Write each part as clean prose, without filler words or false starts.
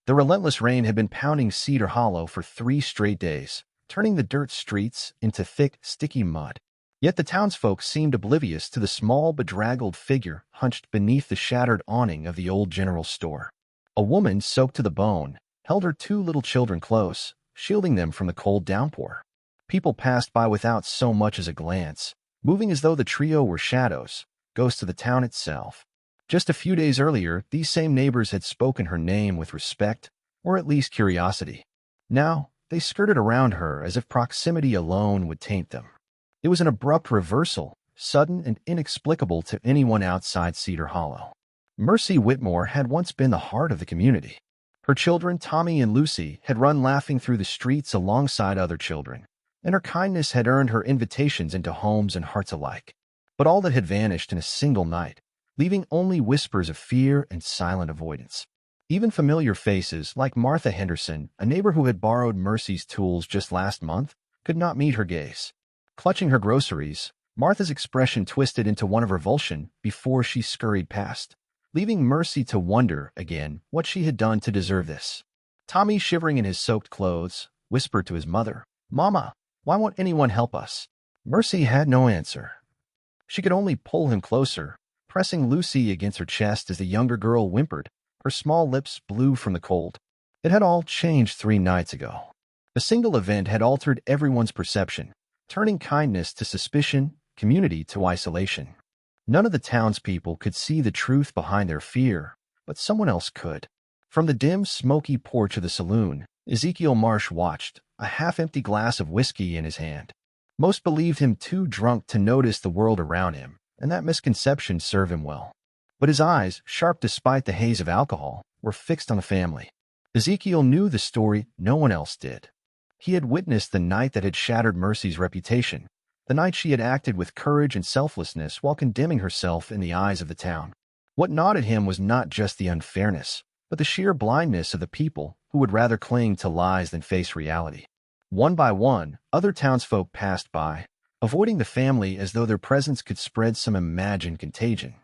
The relentless rain had been pounding Cedar Hollow for 3 straight days, turning the dirt streets into thick, sticky mud. Yet the townsfolk seemed oblivious to the small, bedraggled figure hunched beneath the shattered awning of the old general store. A woman, soaked to the bone, held her 2 little children close, shielding them from the cold downpour. People passed by without so much as a glance, moving as though the trio were shadows, ghosts of the town itself. Just a few days earlier, these same neighbors had spoken her name with respect, or at least curiosity. Now, they skirted around her as if proximity alone would taint them. It was an abrupt reversal, sudden and inexplicable to anyone outside Cedar Hollow. Mercy Whitmore had once been the heart of the community. Her children, Tommy and Lucy, had run laughing through the streets alongside other children, and her kindness had earned her invitations into homes and hearts alike. But all that had vanished in a single night, leaving only whispers of fear and silent avoidance. Even familiar faces like Martha Henderson, a neighbor who had borrowed Mercy's tools just last month, could not meet her gaze. Clutching her groceries, Martha's expression twisted into one of revulsion before she scurried past, leaving Mercy to wonder again what she had done to deserve this. Tommy, shivering in his soaked clothes, whispered to his mother, "Mama, why won't anyone help us?" Mercy had no answer. She could only pull him closer, pressing Lucy against her chest as the younger girl whimpered, her small lips blue from the cold. It had all changed 3 nights ago. A single event had altered everyone's perception, turning kindness to suspicion, community to isolation. None of the townspeople could see the truth behind their fear, but someone else could. From the dim, smoky porch of the saloon, Ezekiel Marsh watched, a half-empty glass of whiskey in his hand. Most believed him too drunk to notice the world around him, and that misconception served him well. But his eyes, sharp despite the haze of alcohol, were fixed on the family. Ezekiel knew the story no one else did. He had witnessed the night that had shattered Mercy's reputation, the night she had acted with courage and selflessness while condemning herself in the eyes of the town. What gnawed at him was not just the unfairness, but the sheer blindness of the people who would rather cling to lies than face reality. One by one, other townsfolk passed by, avoiding the family as though their presence could spread some imagined contagion.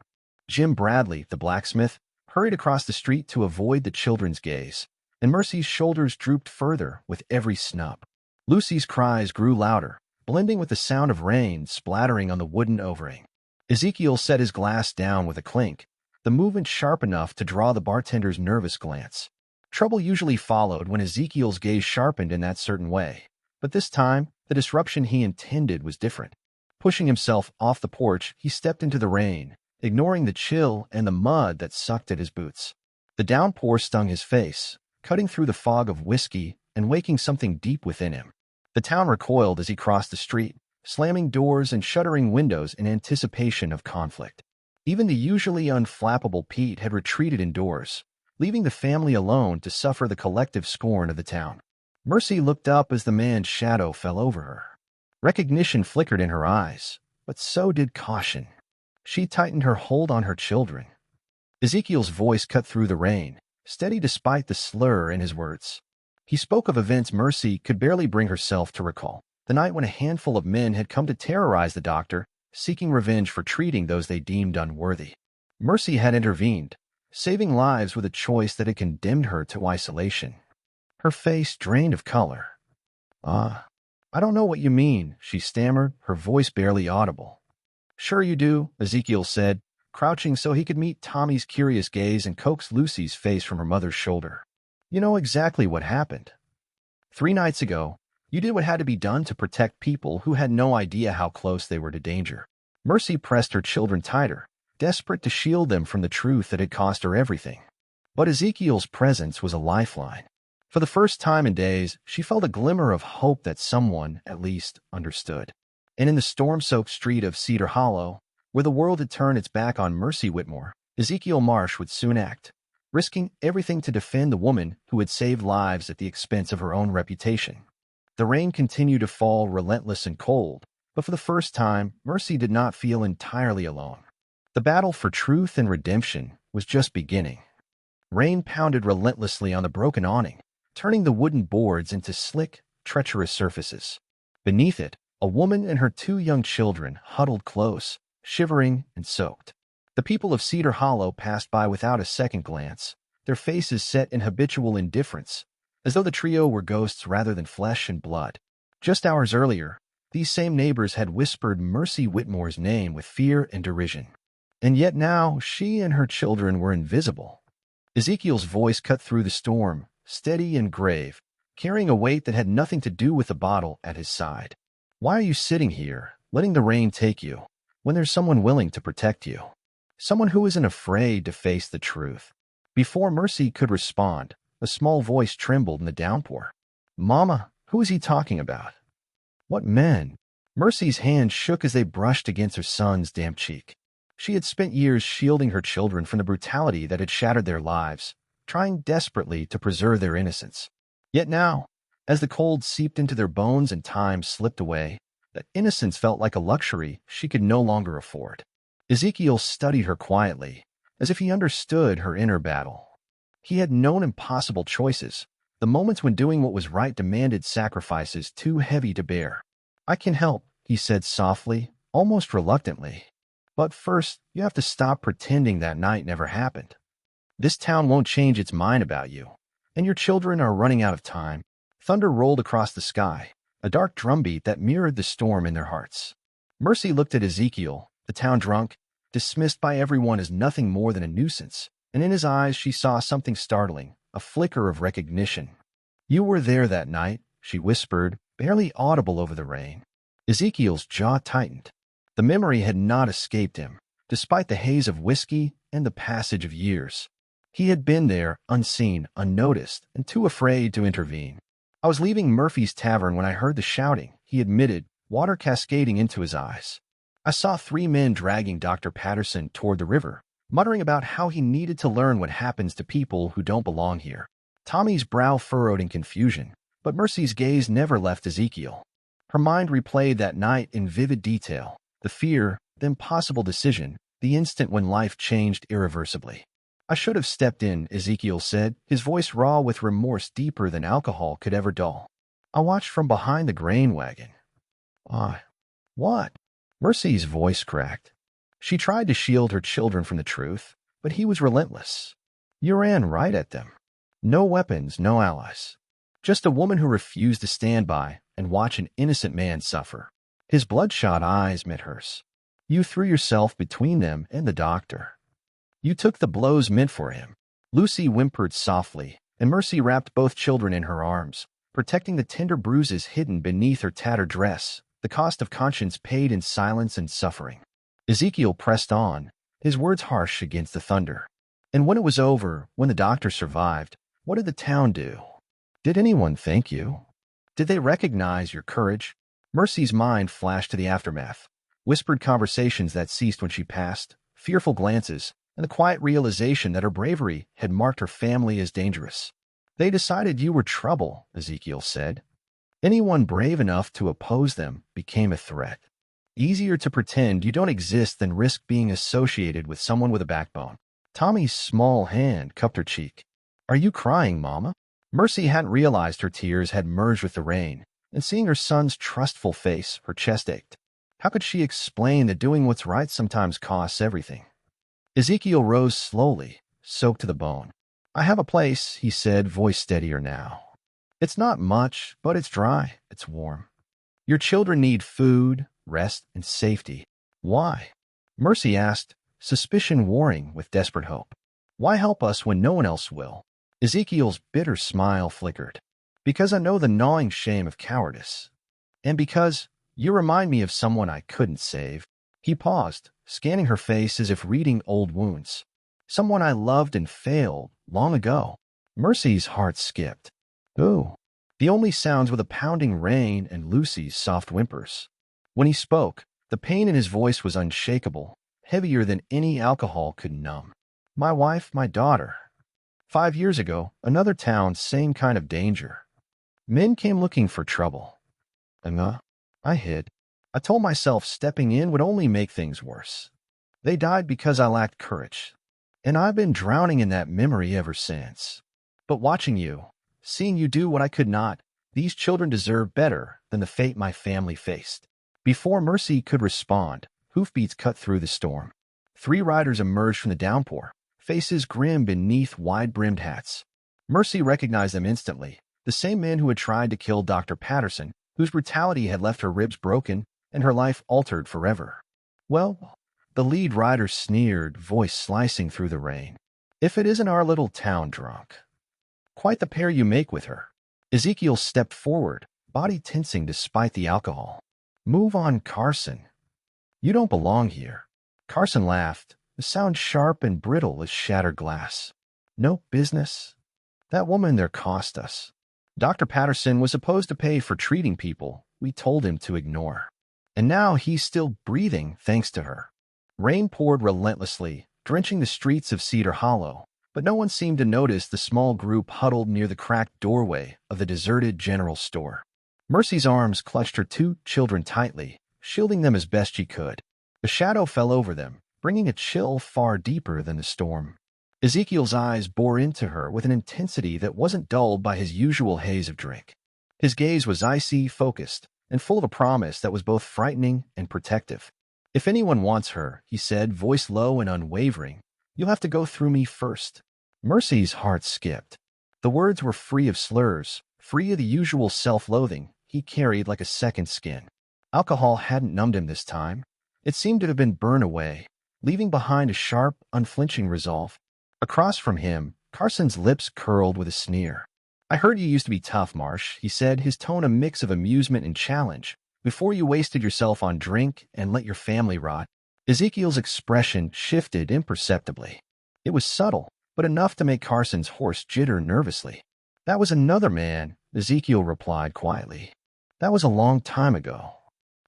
Jim Bradley, the blacksmith, hurried across the street to avoid the children's gaze, and Mercy's shoulders drooped further with every snub. Lucy's cries grew louder, blending with the sound of rain splattering on the wooden overing. Ezekiel set his glass down with a clink, the movement sharp enough to draw the bartender's nervous glance. Trouble usually followed when Ezekiel's gaze sharpened in that certain way, but this time, the disruption he intended was different. Pushing himself off the porch, he stepped into the rain, ignoring the chill and the mud that sucked at his boots. The downpour stung his face, cutting through the fog of whiskey and waking something deep within him. The town recoiled as he crossed the street, slamming doors and shuttering windows in anticipation of conflict. Even the usually unflappable Pete had retreated indoors, leaving the family alone to suffer the collective scorn of the town. Mercy looked up as the man's shadow fell over her. Recognition flickered in her eyes, but so did caution. She tightened her hold on her children. Ezekiel's voice cut through the rain, steady despite the slur in his words. He spoke of events Mercy could barely bring herself to recall. The night when a handful of men had come to terrorize the doctor, seeking revenge for treating those they deemed unworthy. Mercy had intervened, saving lives with a choice that had condemned her to isolation. Her face drained of color. "I don't know what you mean," she stammered, her voice barely audible. "Sure you do," Ezekiel said, crouching so he could meet Tommy's curious gaze and coax Lucy's face from her mother's shoulder. "You know exactly what happened. 3 nights ago, you did what had to be done to protect people who had no idea how close they were to danger." Mercy pressed her children tighter, desperate to shield them from the truth that had cost her everything. But Ezekiel's presence was a lifeline. For the first time in days, she felt a glimmer of hope that someone, at least, understood. And in the storm-soaked street of Cedar Hollow, where the world had turned its back on Mercy Whitmore, Ezekiel Marsh would soon act, risking everything to defend the woman who had saved lives at the expense of her own reputation. The rain continued to fall relentless and cold, but for the first time, Mercy did not feel entirely alone. The battle for truth and redemption was just beginning. Rain pounded relentlessly on the broken awning, turning the wooden boards into slick, treacherous surfaces. Beneath it, a woman and her 2 young children huddled close, shivering and soaked. The people of Cedar Hollow passed by without a second glance, their faces set in habitual indifference, as though the trio were ghosts rather than flesh and blood. Just hours earlier, these same neighbors had whispered Mercy Whitmore's name with fear and derision. And yet now she and her children were invisible. Ezekiel's voice cut through the storm, steady and grave, carrying a weight that had nothing to do with the bottle at his side. Why are you sitting here, letting the rain take you, when there's someone willing to protect you? Someone who isn't afraid to face the truth. Before Mercy could respond, a small voice trembled in the downpour. Mama, who is he talking about? What men? Mercy's hands shook as they brushed against her son's damp cheek. She had spent years shielding her children from the brutality that had shattered their lives, trying desperately to preserve their innocence. Yet now, as the cold seeped into their bones and time slipped away, that innocence felt like a luxury she could no longer afford. Ezekiel studied her quietly, as if he understood her inner battle. He had known impossible choices, the moments when doing what was right demanded sacrifices too heavy to bear. I can help, he said softly, almost reluctantly. But first, you have to stop pretending that night never happened. This town won't change its mind about you, and your children are running out of time. Thunder rolled across the sky, a dark drumbeat that mirrored the storm in their hearts. Mercy looked at Ezekiel, the town drunk, dismissed by everyone as nothing more than a nuisance, and in his eyes she saw something startling, a flicker of recognition. You were there that night, she whispered, barely audible over the rain. Ezekiel's jaw tightened. The memory had not escaped him, despite the haze of whiskey and the passage of years. He had been there, unseen, unnoticed, and too afraid to intervene. I was leaving Murphy's Tavern when I heard the shouting, he admitted, water cascading into his eyes. I saw 3 men dragging Dr. Patterson toward the river, muttering about how he needed to learn what happens to people who don't belong here. Tommy's brow furrowed in confusion, but Mercy's gaze never left Ezekiel. Her mind replayed that night in vivid detail, the fear, the impossible decision, the instant when life changed irreversibly. I should have stepped in, Ezekiel said, his voice raw with remorse deeper than alcohol could ever dull. I watched from behind the grain wagon. What? Mercy's voice cracked. She tried to shield her children from the truth, but he was relentless. You ran right at them. No weapons, no allies. Just a woman who refused to stand by and watch an innocent man suffer. His bloodshot eyes met hers. You threw yourself between them and the doctor. You took the blows meant for him. Lucy whimpered softly, and Mercy wrapped both children in her arms, protecting the tender bruises hidden beneath her tattered dress, the cost of conscience paid in silence and suffering. Ezekiel pressed on, his words harsh against the thunder. And when it was over, when the doctor survived, what did the town do? Did anyone thank you? Did they recognize your courage? Mercy's mind flashed to the aftermath, whispered conversations that ceased when she passed, fearful glances, and the quiet realization that her bravery had marked her family as dangerous. They decided you were trouble, Ezekiel said. Anyone brave enough to oppose them became a threat. Easier to pretend you don't exist than risk being associated with someone with a backbone. Tommy's small hand cupped her cheek. Are you crying, Mama? Mercy hadn't realized her tears had merged with the rain, and seeing her son's trustful face, her chest ached. How could she explain that doing what's right sometimes costs everything? Ezekiel rose slowly, soaked to the bone. I have a place, he said, voice steadier now. It's not much, but it's dry, it's warm. Your children need food, rest, and safety. Why? Mercy asked, suspicion warring with desperate hope. Why help us when no one else will? Ezekiel's bitter smile flickered. Because I know the gnawing shame of cowardice. And because you remind me of someone I couldn't save. He paused, scanning her face as if reading old wounds. Someone I loved and failed long ago. Mercy's heart skipped. Ooh. The only sounds were the pounding rain and Lucy's soft whimpers. When he spoke, the pain in his voice was unshakable, heavier than any alcohol could numb. My wife, my daughter. 5 years ago, another town, same kind of danger. Men came looking for trouble. And I hid. I told myself stepping in would only make things worse. They died because I lacked courage. And I've been drowning in that memory ever since. But watching you, seeing you do what I could not, these children deserve better than the fate my family faced. Before Mercy could respond, hoofbeats cut through the storm. 3 riders emerged from the downpour, faces grim beneath wide-brimmed hats. Mercy recognized them instantly, the same men who had tried to kill Dr. Patterson, whose brutality had left her ribs broken and her life altered forever. "Well," the lead rider sneered, voice slicing through the rain, "if it isn't our little town drunk. Quite the pair you make with her." Ezekiel stepped forward, body tensing despite the alcohol. "Move on, Carson. You don't belong here." Carson laughed, the sound sharp and brittle as shattered glass. "No business. That woman there cost us. Dr. Patterson was supposed to pay for treating people we told him to ignore. And now he's still breathing thanks to her." Rain poured relentlessly, drenching the streets of Cedar Hollow, but no one seemed to notice the small group huddled near the cracked doorway of the deserted general store. Mercy's arms clutched her two children tightly, shielding them as best she could. A shadow fell over them, bringing a chill far deeper than the storm. Ezekiel's eyes bore into her with an intensity that wasn't dulled by his usual haze of drink. His gaze was icy, focused, and full of a promise that was both frightening and protective. "If anyone wants her," he said, voice low and unwavering, "you'll have to go through me first." Mercy's heart skipped. The words were free of slurs, free of the usual self-loathing he carried like a second skin. Alcohol hadn't numbed him this time. It seemed to have been burned away, leaving behind a sharp, unflinching resolve. Across from him, Carson's lips curled with a sneer. "I heard you used to be tough, Marsh," he said, his tone a mix of amusement and challenge, "before you wasted yourself on drink and let your family rot." Ezekiel's expression shifted imperceptibly. It was subtle, but enough to make Carson's horse jitter nervously. "That was another man," Ezekiel replied quietly. "That was a long time ago.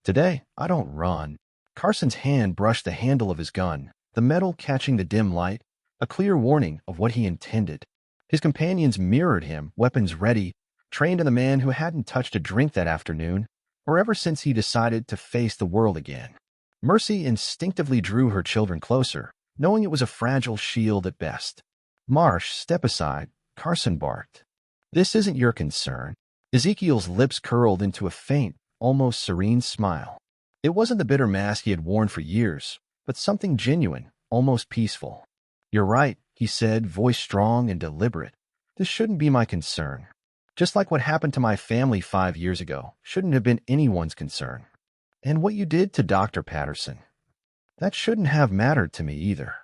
Today, I don't run." Carson's hand brushed the handle of his gun, the metal catching the dim light, a clear warning of what he intended. His companions mirrored him, weapons ready, trained in the man who hadn't touched a drink that afternoon, or ever since he decided to face the world again. Mercy instinctively drew her children closer, knowing it was a fragile shield at best. "Marsh, step aside," Carson barked. "This isn't your concern." Ezekiel's lips curled into a faint, almost serene smile. It wasn't the bitter mask he had worn for years, but something genuine, almost peaceful. "You're right," he said, voice strong and deliberate. "This shouldn't be my concern. Just like what happened to my family 5 years ago shouldn't have been anyone's concern. And what you did to Dr. Patterson, that shouldn't have mattered to me either.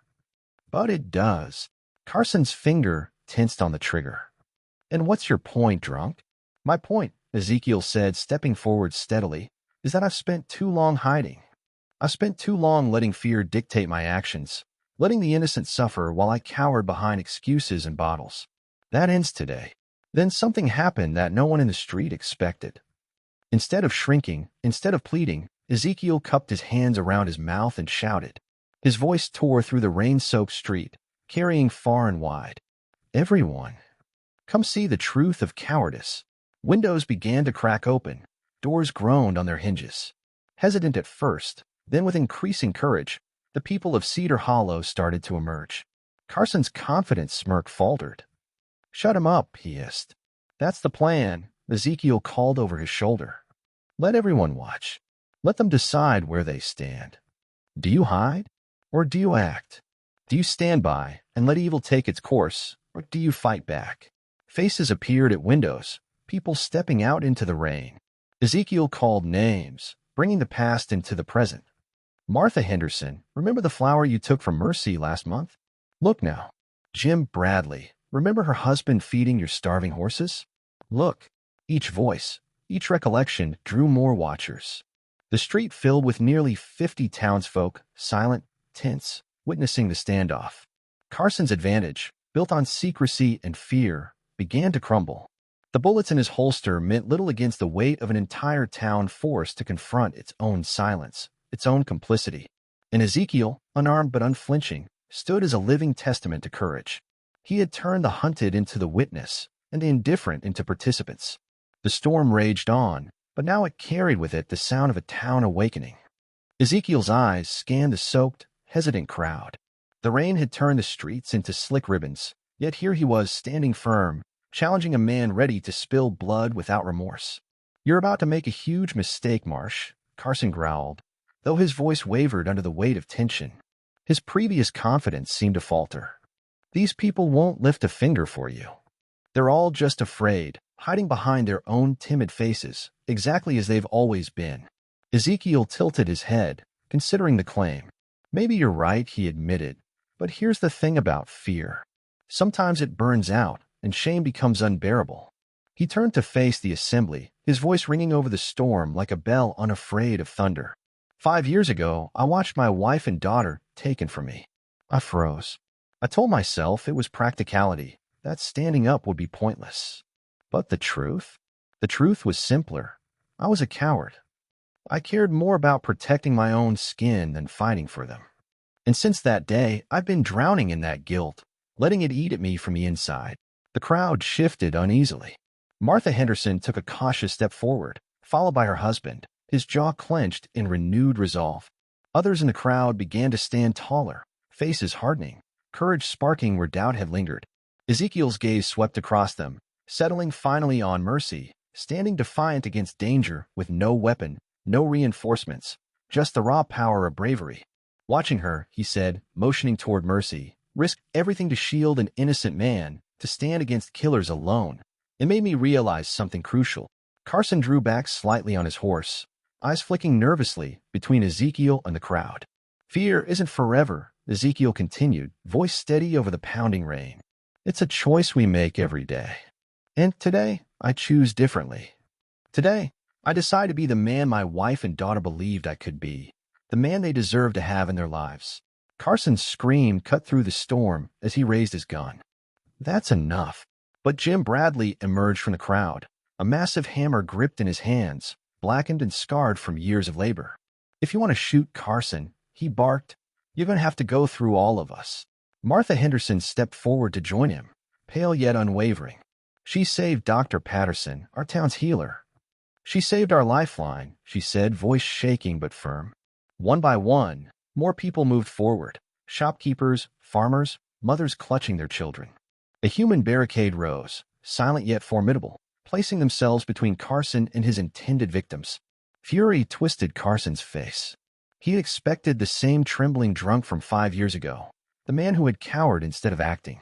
But it does." Carson's finger tensed on the trigger. "And what's your point, drunk?" "My point," Ezekiel said, stepping forward steadily, "is that I've spent too long hiding. I've spent too long letting fear dictate my actions, letting the innocent suffer while I cowered behind excuses and bottles. That ends today." Then something happened that no one in the street expected. Instead of shrinking, instead of pleading, Ezekiel cupped his hands around his mouth and shouted. His voice tore through the rain-soaked street, carrying far and wide. "Everyone, come see the truth of cowardice." Windows began to crack open. Doors groaned on their hinges. Hesitant at first, then with increasing courage, the people of Cedar Hollow started to emerge. Carson's confident smirk faltered. "Shut him up," he hissed. "That's the plan," Ezekiel called over his shoulder. "Let everyone watch. Let them decide where they stand. Do you hide, or do you act? Do you stand by and let evil take its course, or do you fight back?" Faces appeared at windows, people stepping out into the rain. Ezekiel called names, bringing the past into the present. "Martha Henderson, remember the flower you took from Mercy last month? Look now. Jim Bradley, remember her husband feeding your starving horses? Look." Each voice, each recollection drew more watchers. The street filled with nearly 50 townsfolk, silent, tense, witnessing the standoff. Carson's advantage, built on secrecy and fear, began to crumble. The bullets in his holster meant little against the weight of an entire town forced to confront its own silence, its own complicity. And Ezekiel, unarmed but unflinching, stood as a living testament to courage. He had turned the hunted into the witness, and the indifferent into participants. The storm raged on, but now it carried with it the sound of a town awakening. Ezekiel's eyes scanned the soaked, hesitant crowd. The rain had turned the streets into slick ribbons, yet here he was standing firm, challenging a man ready to spill blood without remorse. "You're about to make a huge mistake, Marsh," Carson growled, though his voice wavered under the weight of tension. His previous confidence seemed to falter. These people won't lift a finger for you. They're all just afraid, hiding behind their own timid faces, exactly as they've always been. Ezekiel tilted his head, considering the claim. Maybe you're right, he admitted, but here's the thing about fear. Sometimes it burns out, and shame becomes unbearable. He turned to face the assembly, his voice ringing over the storm like a bell unafraid of thunder. 5 years ago, I watched my wife and daughter taken from me. I froze. I told myself it was practicality, that standing up would be pointless. But the truth? The truth was simpler. I was a coward. I cared more about protecting my own skin than fighting for them. And since that day, I've been drowning in that guilt, letting it eat at me from the inside. The crowd shifted uneasily. Martha Henderson took a cautious step forward, followed by her husband, his jaw clenched in renewed resolve. Others in the crowd began to stand taller, faces hardening, courage sparking where doubt had lingered. Ezekiel's gaze swept across them, settling finally on Mercy, standing defiant against danger with no weapon, no reinforcements, just the raw power of bravery. Watching her, he said, motioning toward Mercy, risk everything to shield an innocent man, to stand against killers alone. It made me realize something crucial. Carson drew back slightly on his horse, eyes flicking nervously between Ezekiel and the crowd. Fear isn't forever, Ezekiel continued, voice steady over the pounding rain. It's a choice we make every day. And today, I choose differently. Today, I decide to be the man my wife and daughter believed I could be, the man they deserve to have in their lives. Carson's scream cut through the storm as he raised his gun. That's enough. But Jim Bradley emerged from the crowd, a massive hammer gripped in his hands, blackened and scarred from years of labor. If you want to shoot Carson, he barked, you're going to have to go through all of us. Martha Henderson stepped forward to join him, pale yet unwavering. She saved Dr. Patterson, our town's healer. She saved our lifeline, she said, voice shaking but firm. One by one, more people moved forward, shopkeepers, farmers, mothers clutching their children. A human barricade rose, silent yet formidable, placing themselves between Carson and his intended victims. Fury twisted Carson's face. He had expected the same trembling drunk from 5 years ago, the man who had cowered instead of acting.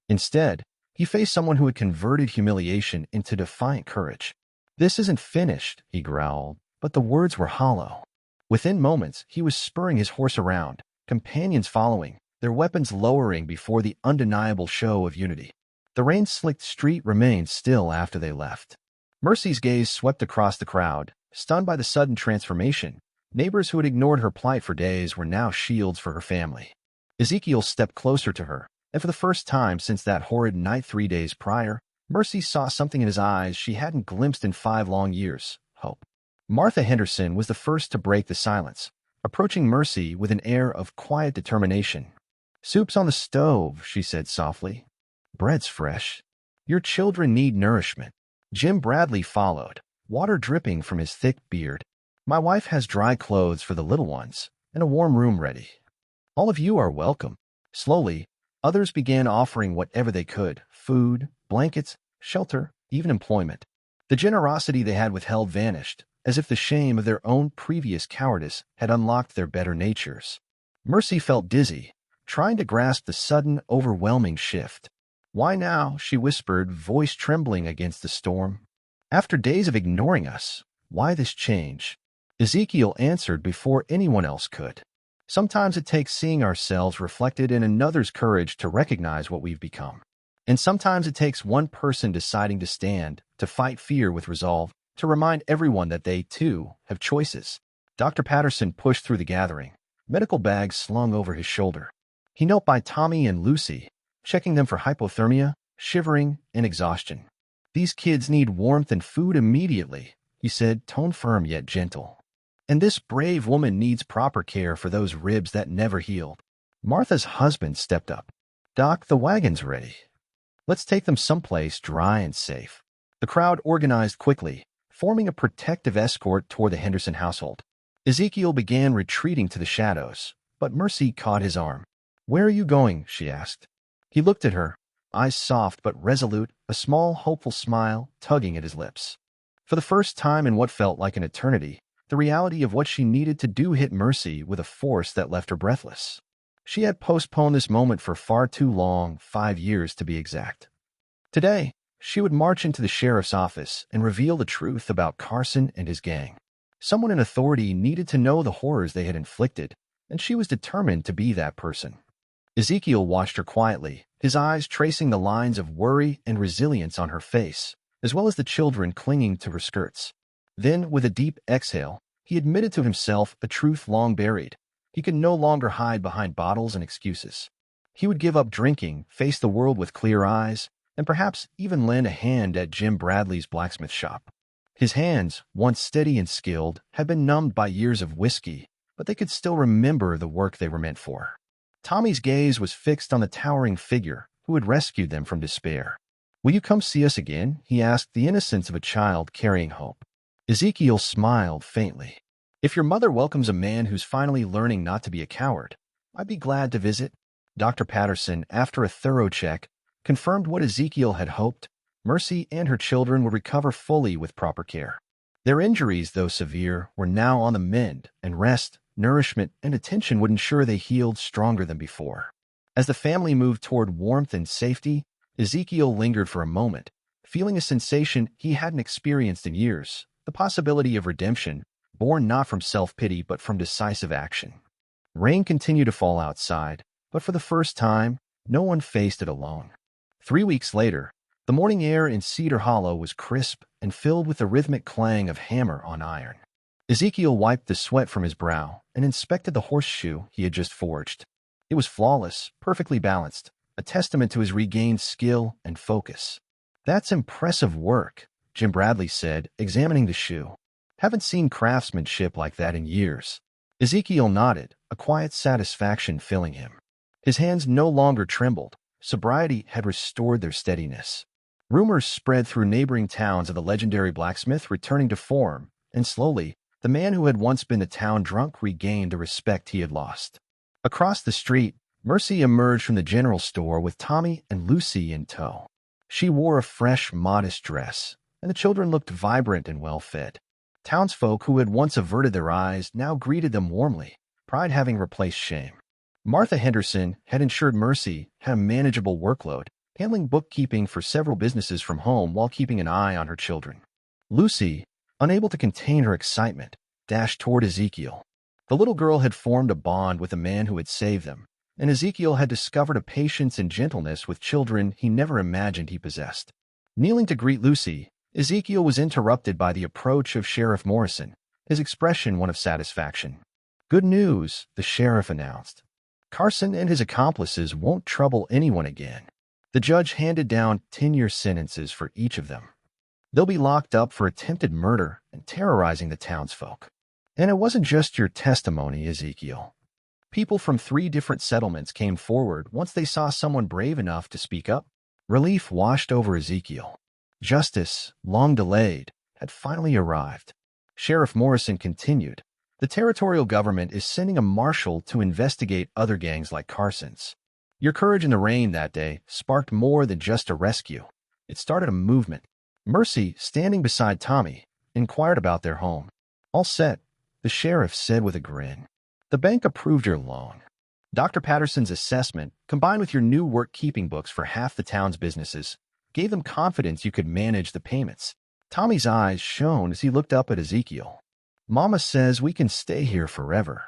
Instead, he faced someone who had converted humiliation into defiant courage. This isn't finished, he growled, but the words were hollow. Within moments, he was spurring his horse around, companions following, their weapons lowering before the undeniable show of unity. The rain-slicked street remained still after they left. Mercy's gaze swept across the crowd, stunned by the sudden transformation. Neighbors who had ignored her plight for days were now shields for her family. Ezekiel stepped closer to her, and for the first time since that horrid night 3 days prior, Mercy saw something in his eyes she hadn't glimpsed in 5 long years, hope. Martha Henderson was the first to break the silence, approaching Mercy with an air of quiet determination. Soup's on the stove, she said softly. Bread's fresh. Your children need nourishment. Jim Bradley followed, water dripping from his thick beard. My wife has dry clothes for the little ones, and a warm room ready. All of you are welcome. Slowly, others began offering whatever they could, food, blankets, shelter, even employment. The generosity they had withheld vanished, as if the shame of their own previous cowardice had unlocked their better natures. Mercy felt dizzy, trying to grasp the sudden, overwhelming shift. Why now? She whispered, voice trembling against the storm. After days of ignoring us, why this change? Ezekiel answered before anyone else could. Sometimes it takes seeing ourselves reflected in another's courage to recognize what we've become. And sometimes it takes one person deciding to stand, to fight fear with resolve, to remind everyone that they, too, have choices. Dr. Patterson pushed through the gathering, medical bags slung over his shoulder. He knelt by Tommy and Lucy, checking them for hypothermia, shivering, and exhaustion. These kids need warmth and food immediately, he said, tone firm yet gentle. And this brave woman needs proper care for those ribs that never healed. Martha's husband stepped up. Doc, the wagon's ready. Let's take them someplace dry and safe. The crowd organized quickly, forming a protective escort toward the Henderson household. Ezekiel began retreating to the shadows, but Mercy caught his arm. Where are you going? She asked. He looked at her, eyes soft but resolute, a small, hopeful smile tugging at his lips. For the first time in what felt like an eternity, the reality of what she needed to do hit Mercy with a force that left her breathless. She had postponed this moment for far too long, 5 years to be exact. Today, she would march into the sheriff's office and reveal the truth about Carson and his gang. Someone in authority needed to know the horrors they had inflicted, and she was determined to be that person. Ezekiel watched her quietly, his eyes tracing the lines of worry and resilience on her face, as well as the children clinging to her skirts. Then, with a deep exhale, he admitted to himself a truth long buried. He could no longer hide behind bottles and excuses. He would give up drinking, face the world with clear eyes, and perhaps even lend a hand at Jim Bradley's blacksmith shop. His hands, once steady and skilled, had been numbed by years of whiskey, but they could still remember the work they were meant for. Tommy's gaze was fixed on the towering figure who had rescued them from despair. "Will you come see us again?" he asked, the innocence of a child carrying hope. Ezekiel smiled faintly. "If your mother welcomes a man who's finally learning not to be a coward, I'd be glad to visit." Dr. Patterson, after a thorough check, confirmed what Ezekiel had hoped. Mercy and her children would recover fully with proper care. Their injuries, though severe, were now on the mend, and rest, nourishment, and attention would ensure they healed stronger than before. As the family moved toward warmth and safety, Ezekiel lingered for a moment, feeling a sensation he hadn't experienced in years, the possibility of redemption, born not from self-pity but from decisive action. Rain continued to fall outside, but for the first time, no one faced it alone. 3 weeks later, the morning air in Cedar Hollow was crisp and filled with the rhythmic clang of hammer on iron. Ezekiel wiped the sweat from his brow and inspected the horseshoe he had just forged. It was flawless, perfectly balanced, a testament to his regained skill and focus. "That's impressive work," Jim Bradley said, examining the shoe. "Haven't seen craftsmanship like that in years." Ezekiel nodded, a quiet satisfaction filling him. His hands no longer trembled. Sobriety had restored their steadiness. Rumors spread through neighboring towns of the legendary blacksmith returning to form, and slowly, the man who had once been a town drunk regained the respect he had lost. Across the street, Mercy emerged from the general store with Tommy and Lucy in tow. She wore a fresh, modest dress, and the children looked vibrant and well-fed. Townsfolk who had once averted their eyes now greeted them warmly, pride having replaced shame. Martha Henderson had ensured Mercy had a manageable workload, handling bookkeeping for several businesses from home while keeping an eye on her children. Lucy, unable to contain her excitement, dashed toward Ezekiel. The little girl had formed a bond with the man who had saved them, and Ezekiel had discovered a patience and gentleness with children he never imagined he possessed. Kneeling to greet Lucy, Ezekiel was interrupted by the approach of Sheriff Morrison, his expression one of satisfaction. "Good news," the sheriff announced. "Carson and his accomplices won't trouble anyone again." The judge handed down 10-year sentences for each of them. They'll be locked up for attempted murder and terrorizing the townsfolk. And it wasn't just your testimony, Ezekiel. People from 3 different settlements came forward once they saw someone brave enough to speak up. Relief washed over Ezekiel. Justice, long delayed, had finally arrived. Sheriff Morrison continued, "The territorial government is sending a marshal to investigate other gangs like Carson's. Your courage in the rain that day sparked more than just a rescue. It started a movement." Mercy, standing beside Tommy, inquired about their home. "All set," the sheriff said with a grin. "The bank approved your loan. Dr. Patterson's assessment, combined with your new work-keeping books for half the town's businesses, gave them confidence you could manage the payments." Tommy's eyes shone as he looked up at Ezekiel. "Mama says we can stay here forever.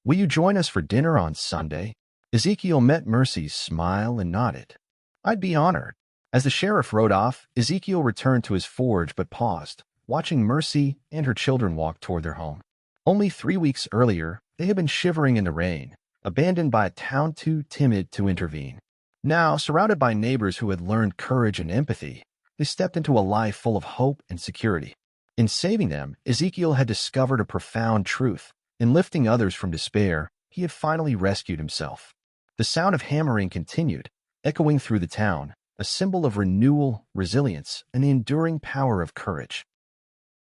Will you join us for dinner on Sunday?" Ezekiel met Mercy's smile and nodded. "I'd be honored." As the sheriff rode off, Ezekiel returned to his forge but paused, watching Mercy and her children walk toward their home. Only 3 weeks earlier, they had been shivering in the rain, abandoned by a town too timid to intervene. Now, surrounded by neighbors who had learned courage and empathy, they stepped into a life full of hope and security. In saving them, Ezekiel had discovered a profound truth. In lifting others from despair, he had finally rescued himself. The sound of hammering continued, echoing through the town, a symbol of renewal, resilience, and the enduring power of courage.